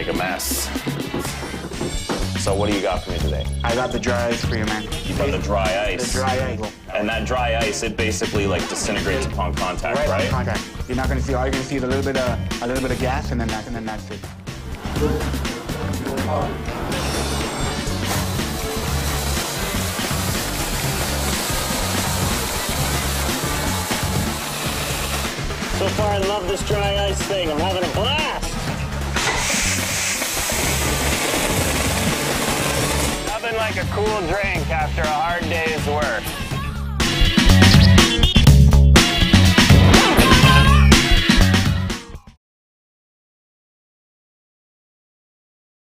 make a mess. So what do you got for me today? I got the dry ice for you, man. You got the dry ice. The dry ice. And that dry ice, it basically like disintegrates upon contact, right? Right on contact. You're not gonna see. All you're gonna see is a little bit of gas, and then that's it. So far, I love this dry ice thing. I'm having a blast. Nothing like a cool drink after a hard day's work.